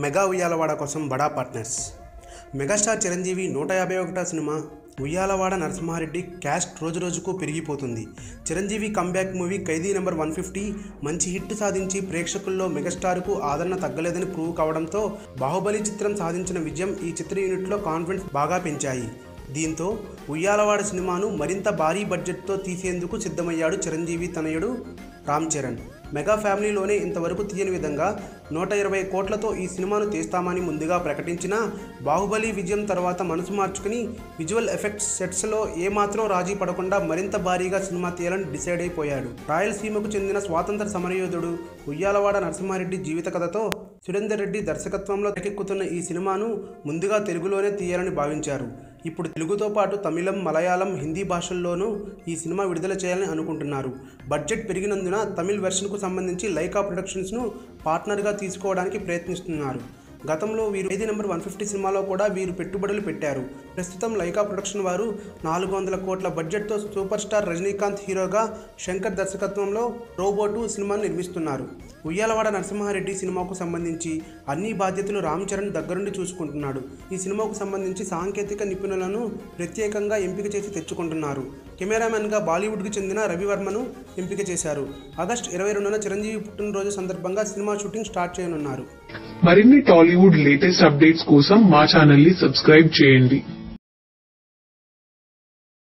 Mega Uyyalawada కోసం బడా partners. Megastar Chiranjeevi 151వ సినిమా ఉయ్యాలవాడ నరసింహారెడ్డి క్యాస్ట్ రోజురోజుకు పెరిగిపోతుంది. Chiranjeevi comeback movie Khaidi number 150 మంచి హిట్ సాధించి ప్రేక్షకుల్లో మెగాస్టార్కు ఆదరణ తగ్గలేదని ప్రూవ్ కావడంతో బాహుబలి చిత్రం సాధించిన విజయం ఈ చిత్ర యూనిట్లో కాన్ఫిడెన్స్ బాగా పెంచాయి. దీంతో ఉయ్యాలవాడ సినిమాను మరింత భారీ బడ్జెట్తో తీసేందుకు సిద్ధమయ్యాడు చిరంజీవి తనయుడు రామ్ చరణ్. మెగా ఫ్యామిలీలోనే ఇంతవరకు తీయని విధంగా 120 కోట్లతో ఈ సినిమాను తీస్తామని ముందుగా ప్రకటించినా బాహుబలి విజయం తర్వాత మనసు మార్చుకుని విజువల్ ఎఫెక్ట్స్ సెట్స్లో ఏమాత్రం రాజీ పడకుండా మరింత భారీగా సినిమా తీయాలని డిసైడ్ అయిపోయాడు. రాయలసీమకు చెందిన స్వాతంత్ర సమరయోధుడు ఉయ్యాలవాడ నరసింహారెడ్డి జీవిత కథతో సురేందర్ రెడ్డి దర్శకత్వంలో తెరకెక్కుతున్న ఈ సినిమాను ముందుగా తెలుగులోనే తీయాలని భావించారు. ఇప్పుడు తెలుగుతో పాటు తమిళం, మలయాళం, హిందీ భాషల్లోనూ ఈ సినిమా విడుదల చేయాలని అనుకుంటున్నారు. బడ్జెట్ పెరిగినందున తమిళ్ వెర్షన్కు సంబంధించి లైకా ప్రొడక్షన్స్ను పార్ట్నర్గా తీసుకోవడానికి ప్రయత్నిస్తున్నారు. గతంలో వీరు ఖైదీ నెంబర్ 150 సినిమాలో కూడా వీరు పెట్టుబడులు పెట్టారు. ప్రస్తుతం లైకా ప్రొడక్షన్ వారు 400 కోట్ల బడ్జెట్తో సూపర్ స్టార్ రజనీకాంత్ హీరోగా శంకర్ దర్శకత్వంలో రోబో 2 సినిమాను నిర్మిస్తున్నారు. ఉయ్యాలవాడ నరసింహారెడ్డి సినిమాకు సంబంధించి అన్ని బాధ్యతలు రామ్ చరణ్ దగ్గరుండి చూసుకుంటున్నాడు. ఈ సినిమాకు సంబంధించి సాంకేతిక నిపుణులను ప్రత్యేకంగా ఎంపిక చేసి తెచ్చుకుంటున్నారు. కెమెరామెన్గా బాలీవుడ్కి చెందిన రవివర్మను ఎంపిక చేశారు. ఆగస్టు 22న చిరంజీవి పుట్టినరోజు సందర్భంగా సినిమా షూటింగ్ స్టార్ట్ చేయనున్నారు. మరిన్ని టాలీవుడ్ లేటెస్ట్ అప్డేట్స్ కోసం మా ఛానల్ ని సబ్స్క్రైబ్ చేయండి.